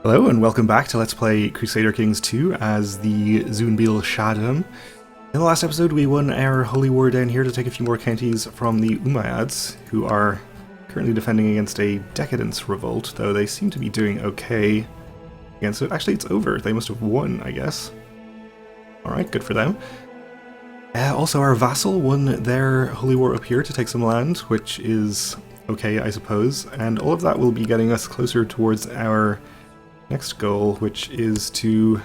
Hello and welcome back to Let's Play Crusader Kings 2 as the Zunbil Shadam. In the last episode we won our holy war down here to take a few more counties from the Umayyads, who are currently defending against a decadence revolt, though they seem to be doing okay against it. Actually, it's over. They must have won, I guess. Alright, good for them. Also, our vassal won their holy war up here to take some land, which is okay, I suppose, and all of that will be getting us closer towards our next goal, which is to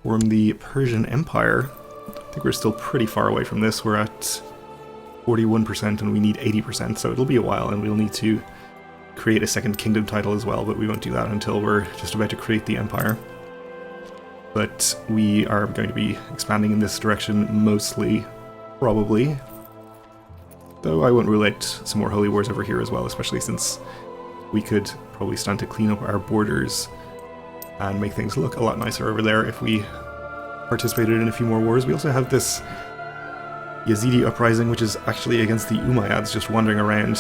form the Persian Empire. I think we're still pretty far away from this. We're at 41% and we need 80%, so it'll be a while and we'll need to create a second kingdom title as well, but we won't do that until we're just about to create the empire. But we are going to be expanding in this direction mostly, probably. Though I won't rule out some more holy wars over here as well, especially since we could probably stand to clean up our borders and make things look a lot nicer over there if we participated in a few more wars. We also have this Yazidi uprising, which is actually against the Umayyads just wandering around,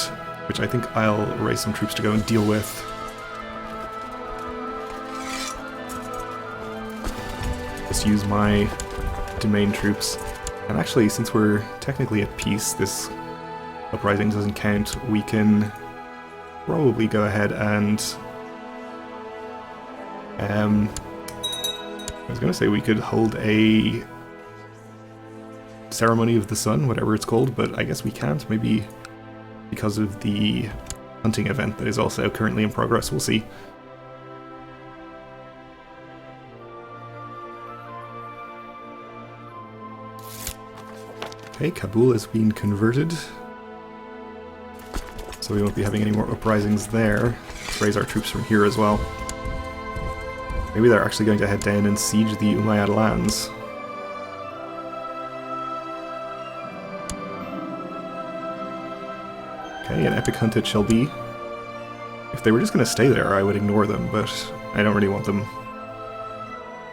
which I think I'll raise some troops to go and deal with. Just use my domain troops. And actually, since we're technically at peace, this uprising doesn't count, we can probably go ahead and I was going to say we could hold a ceremony of the sun, whatever it's called, but I guess we can't, maybe because of the hunting event that is also currently in progress. We'll see. Okay, Kabul has been converted, so we won't be having any more uprisings there. Let's raise our troops from here as well. Maybe they're actually going to head down and siege the Umayyad lands. Okay, an epic hunt it shall be. If they were just going to stay there, I would ignore them, but I don't really want them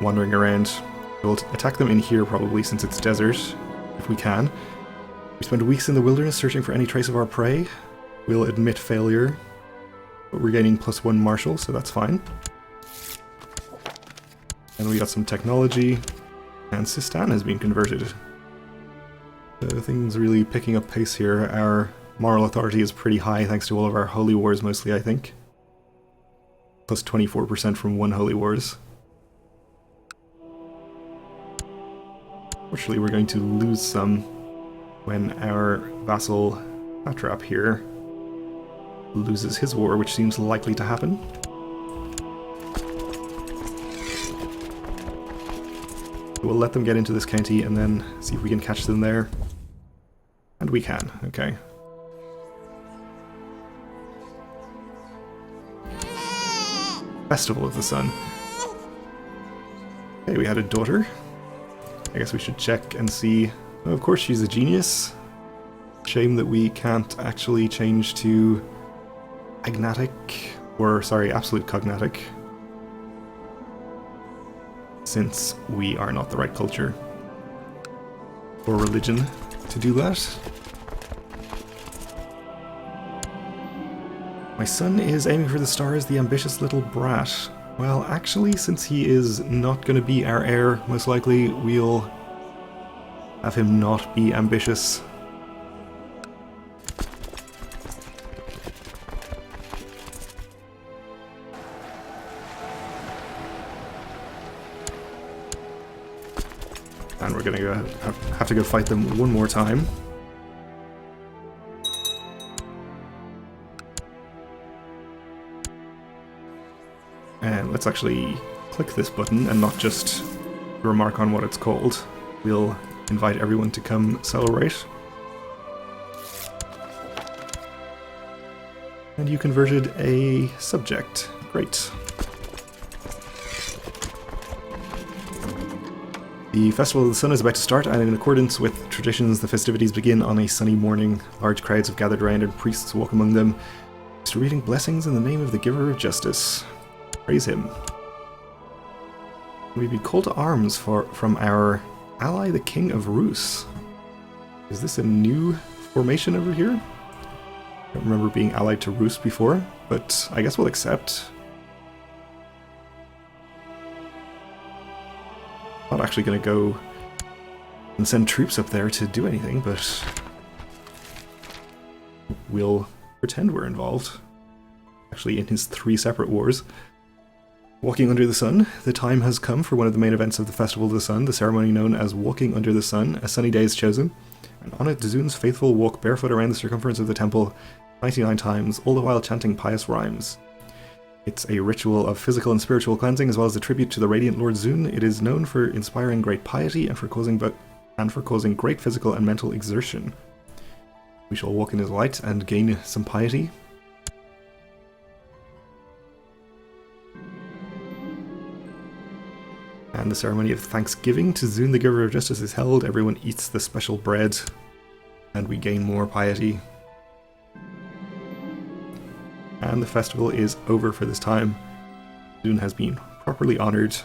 wandering around. We'll attack them in here probably, since it's desert, if we can. We spend weeks in the wilderness searching for any trace of our prey. We'll admit failure, but we're gaining +1 martial, so that's fine. And we got some technology, and Sistan has been converted. So things really picking up pace here. Our moral authority is pretty high thanks to all of our holy wars mostly, I think. Plus 24% from 1 holy wars. Fortunately, we're going to lose some when our vassal satrap here loses his war, which seems likely to happen. We'll let them get into this county and then see if we can catch them there. And we can, okay. Festival of the Sun. Okay, we had a daughter. I guess we should check and see. Oh, of course, she's a genius. Shame that we can't actually change to agnatic, or sorry, absolute cognatic, since we are not the right culture or religion to do that. My son is aiming for the stars, the ambitious little brat. Well, actually, since he is not going to be our heir, most likely we'll have him not be ambitious. And we're going to have to go fight them one more time. And let's actually click this button and not just remark on what it's called. We'll invite everyone to come celebrate. And you converted a subject. Great. The Festival of the Sun is about to start, and in accordance with traditions, the festivities begin on a sunny morning. Large crowds have gathered around and priests walk among them, distributing blessings in the name of the giver of justice. Praise him. We've been called to arms from our ally, the King of Rus. Is this a new formation over here? I don't remember being allied to Rus before, but I guess we'll accept. Not actually going to go and send troops up there to do anything, but we'll pretend we're involved. Actually, in his 3 separate wars. Walking under the sun, the time has come for one of the main events of the Festival of the Sun, the ceremony known as Walking Under the Sun. A sunny day is chosen, and on it Zun's faithful walk barefoot around the circumference of the temple 99 times, all the while chanting pious rhymes. It's a ritual of physical and spiritual cleansing, as well as a tribute to the radiant Lord Zun. It is known for inspiring great piety and for causing great physical and mental exertion. We shall walk in his light and gain some piety. And the ceremony of thanksgiving to Zun, the giver of justice, is held. Everyone eats the special bread, and we gain more piety. And the festival is over for this time. Zun has been properly honored,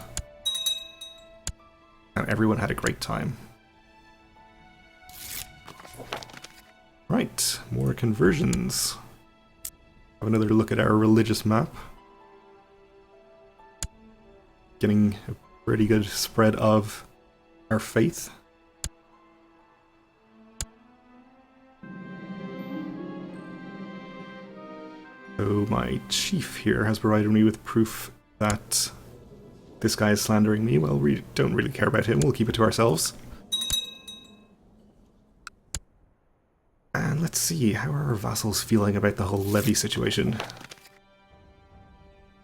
and everyone had a great time. Right, more conversions. Have another look at our religious map. Getting a pretty good spread of our faith. So my chief here has provided me with proof that this guy is slandering me. Well, we don't really care about him, we'll keep it to ourselves. And let's see, how are our vassals feeling about the whole levy situation?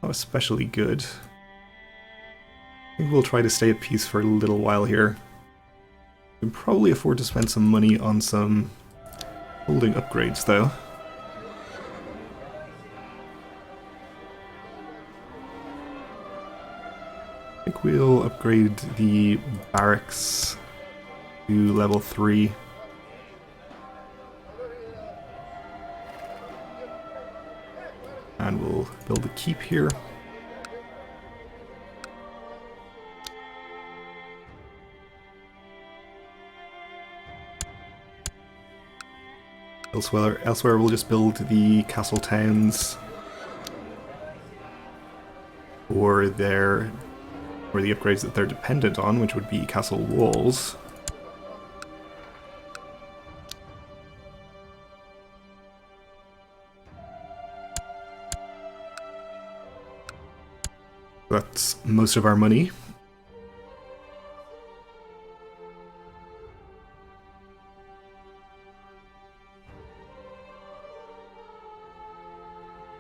Not especially good. I think we'll try to stay at peace for a little while here. We can probably afford to spend some money on some holding upgrades, though. I think we'll upgrade the barracks to level 3. And we'll build a keep here. Elsewhere we'll just build the castle towns for the upgrades that they're dependent on, which would be castle walls. That's most of our money.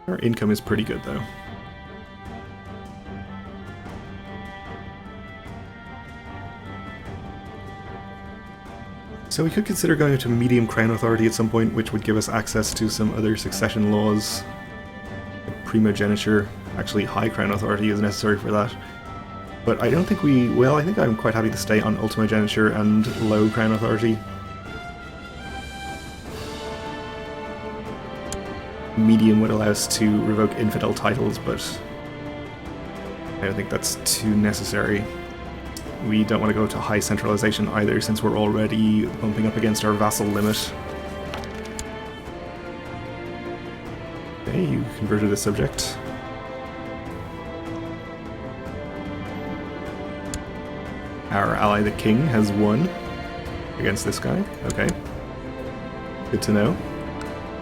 Our income is pretty good, though. So we could consider going to medium crown authority at some point, which would give us access to some other succession laws. Primogeniture. Actually, high crown authority is necessary for that. But I don't think we will. I think I'm quite happy to stay on ultimogeniture and low crown authority. Medium would allow us to revoke infidel titles, but I don't think that's too necessary. We don't want to go to high centralization either, since we're already bumping up against our vassal limit. Okay, you converted a subject. Our ally, the king, has won against this guy. Okay. Good to know.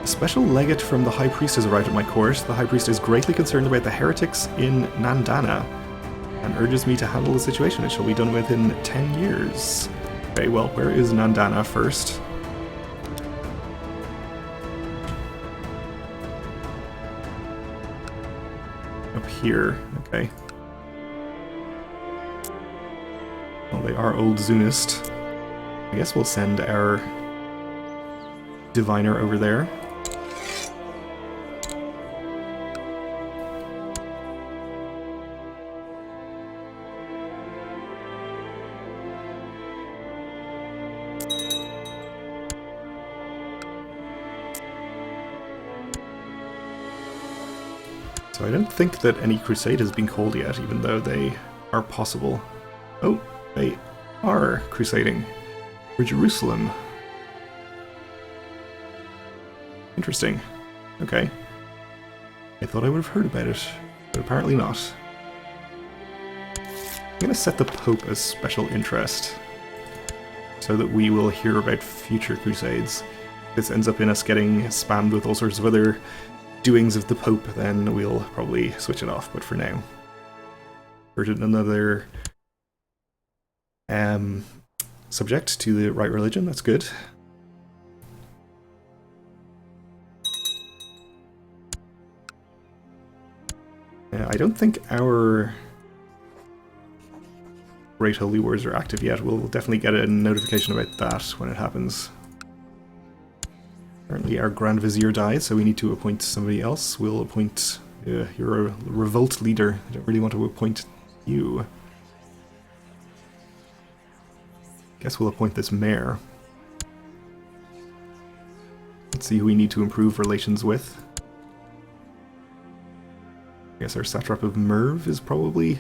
A special legate from the High Priest has arrived at my court. The High Priest is greatly concerned about the heretics in Nandana and urges me to handle the situation. It shall be done within 10 years. Okay, well, where is Nandana first? Up here. Okay. Well, they are old Zunist. I guess we'll send our diviner over there. So I don't think that any crusade has been called yet, even though they are possible. Oh, they are crusading for Jerusalem. Interesting. Okay. I thought I would have heard about it, but apparently not. going to set the Pope as special interest so that we will hear about future crusades. If this ends up in us getting spammed with all sorts of other doings of the Pope, then we'll probably switch it off, but for now. Converted another subject to the right religion, that's good. I don't think our Great Holy Wars are active yet. We'll definitely get a notification about that when it happens. Apparently our Grand Vizier died, so we need to appoint somebody else. We'll appoint... you're a revolt leader. I don't really want to appoint you. Guess we'll appoint this mayor. Let's see who we need to improve relations with. I guess our satrap of Merv is probably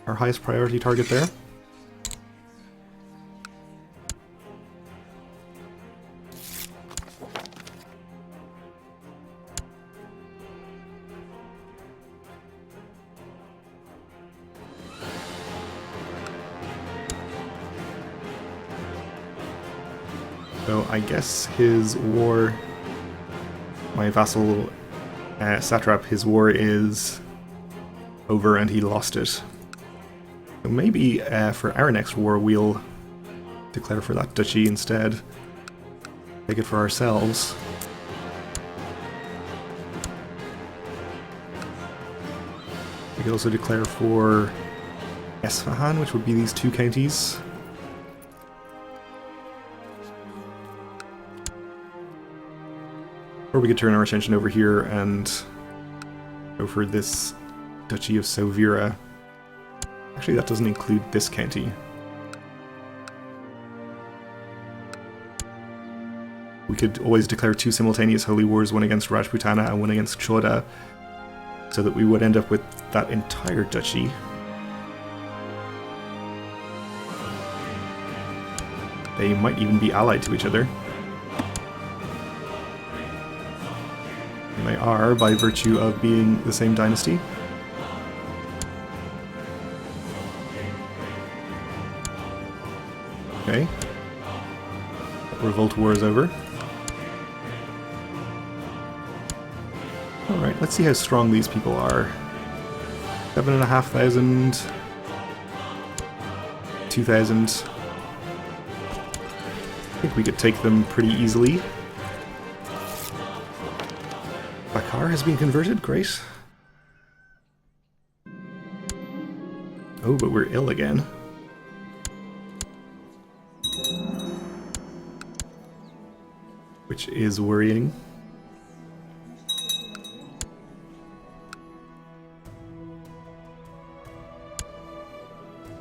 our highest priority target there. So I guess his war, my vassal satrap, his war is over and he lost it. So maybe for our next war we'll declare for that duchy instead. Take it for ourselves. We could also declare for Esfahan, which would be these two counties. Or we could turn our attention over here and go for this Duchy of Sovira. Actually, that doesn't include this county. We could always declare two simultaneous holy wars, one against Rajputana and one against Choda, so that we would end up with that entire duchy. They might even be allied to each other. And they are, by virtue of being the same dynasty. Okay. Revolt war is over. Alright, let's see how strong these people are. 7,500. 2,000. I think we could take them pretty easily. Bakar has been converted, great. Oh, but we're ill again. Which is worrying.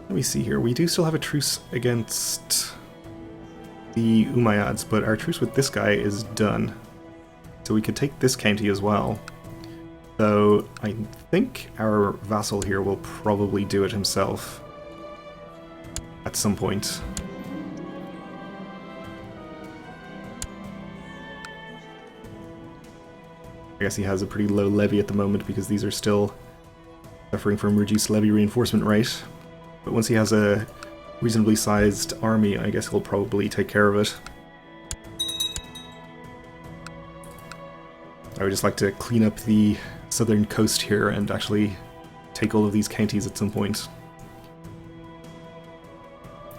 Let me see here. We do still have a truce against the Umayyads, but our truce with this guy is done. So we could take this county as well. Though I think our vassal here will probably do it himself at some point. I guess he has a pretty low levy at the moment because these are still suffering from reduced levy reinforcement rate. But once he has a reasonably sized army, I guess he'll probably take care of it. I would just like to clean up the southern coast here and actually take all of these counties at some point.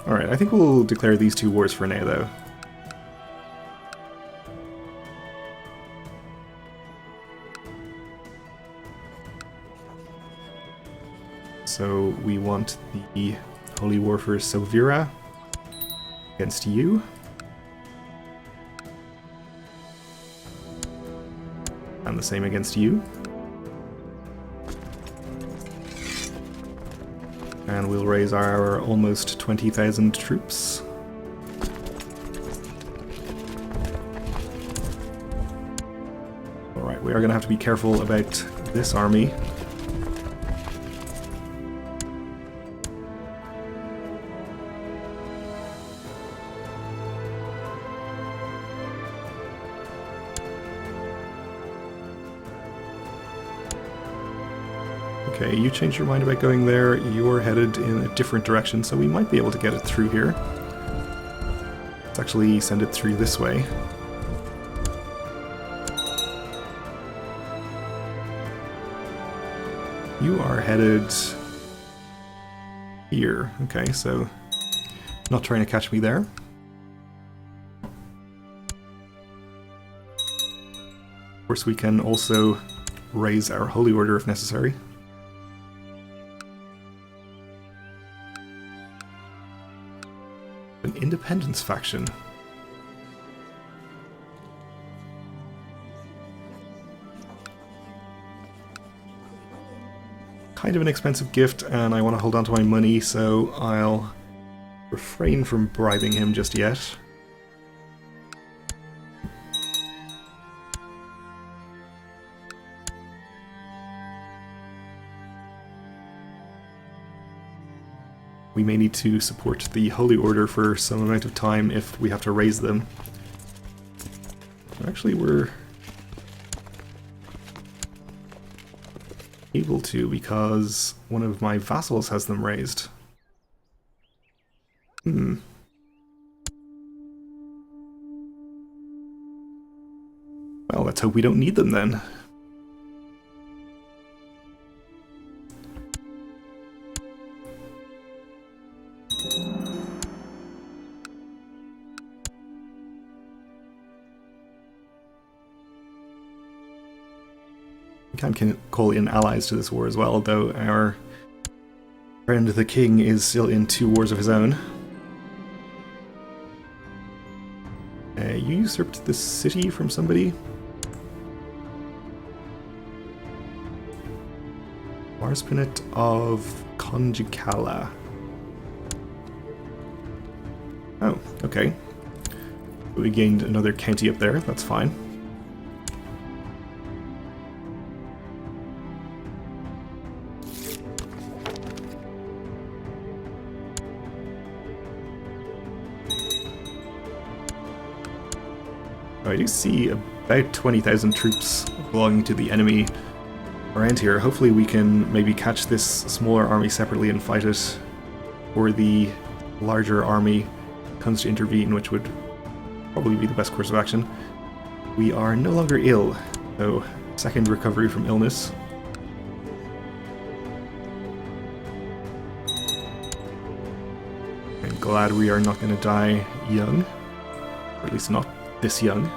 Alright, I think we'll declare these two wars for now, though. So we want the Holy War for Sovira against you. And the same against you. And we'll raise our almost 20,000 troops. Alright, we are going to have to be careful about this army. Okay, you changed your mind about going there. You're headed in a different direction, so we might be able to get it through here. Let's actually send it through this way. You are headed here. Okay, so not trying to catch me there. Of course, we can also raise our Holy Order if necessary. An independence faction. Kind of an expensive gift, and I want to hold on to my money, so I'll refrain from bribing him just yet. We may need to support the Holy Order for some amount of time if we have to raise them. Actually, we're able to because one of my vassals has them raised. Well, let's hope we don't need them then. We can call in allies to this war as well, though our friend the king is still in 2 wars of his own. You usurped the city from somebody? Marspinate of Conjicala. Oh, okay. We gained another county up there, that's fine. I do see about 20,000 troops belonging to the enemy around here. Hopefully we can maybe catch this smaller army separately and fight it, or the larger army comes to intervene, which would probably be the best course of action. We are no longer ill, so second recovery from illness. I'm glad we are not going to die young, or at least not this young.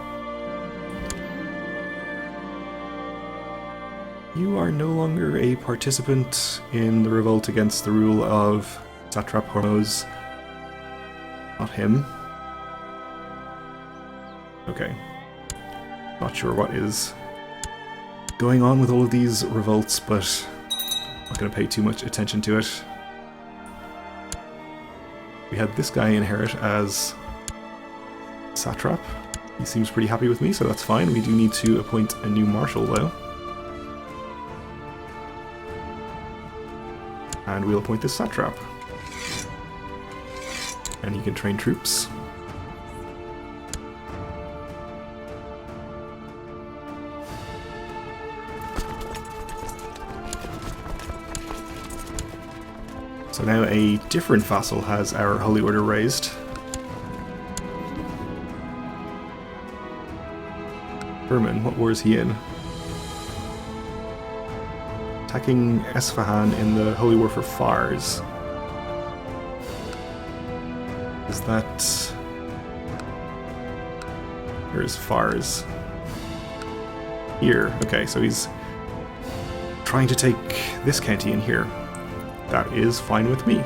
You are no longer a participant in the revolt against the rule of Satrap Hormuz. Not him. Okay. Not sure what is going on with all of these revolts, but I'm not going to pay too much attention to it. We had this guy inherit as Satrap. He seems pretty happy with me, so that's fine. We do need to appoint a new marshal, though. And we'll appoint this Satrap. And he can train troops. So now a different vassal has our Holy Order raised. Herman, what war is he in? Attacking Esfahan in the Holy War for Fars. Is that... Where is Fars? Here. Okay, so he's trying to take this county in here. That is fine with me.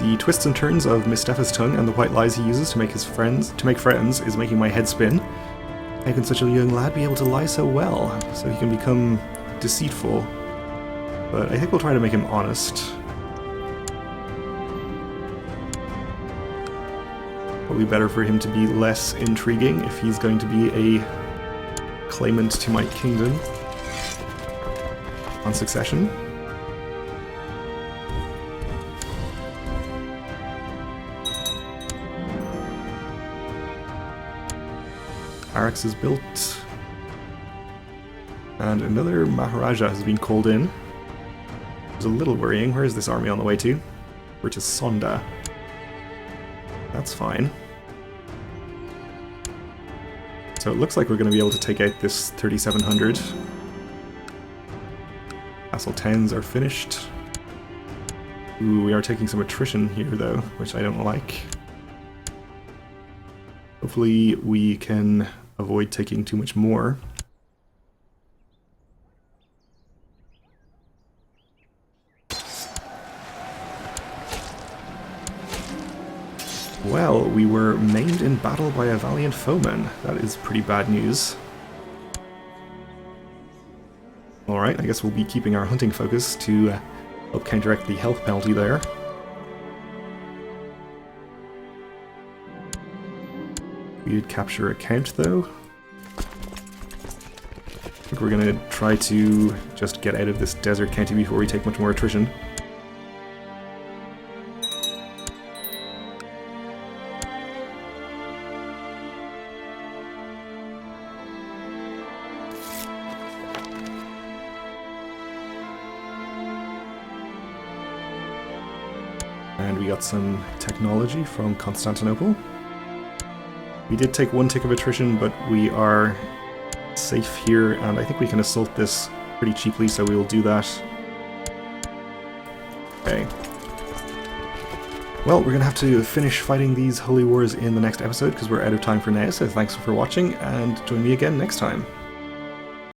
The twists and turns of Mistefa's tongue and the white lies he uses to make friends is making my head spin. How can such a young lad be able to lie so well? So he can become deceitful. But I think we'll try to make him honest. Probably better for him to be less intriguing if he's going to be a claimant to my kingdom on succession. Barracks is built. And another Maharaja has been called in. It's a little worrying. Where is this army on the way to? We're to Sonda. That's fine. So it looks like we're going to be able to take out this 3700. Castle 10s are finished. Ooh, we are taking some attrition here though, which I don't like. Hopefully we can avoid taking too much more. Well, we were maimed in battle by a valiant foeman. That is pretty bad news. Alright, I guess we'll be keeping our hunting focus to help counteract the health penalty there. We did capture a count though. I think we're going to try to just get out of this desert county before we take much more attrition. And we got some technology from Constantinople. We did take one tick of attrition, but we are safe here, and I think we can assault this pretty cheaply, so we will do that. Okay. Well, we're going to have to finish fighting these holy wars in the next episode, because we're out of time for now, so thanks for watching, and join me again next time.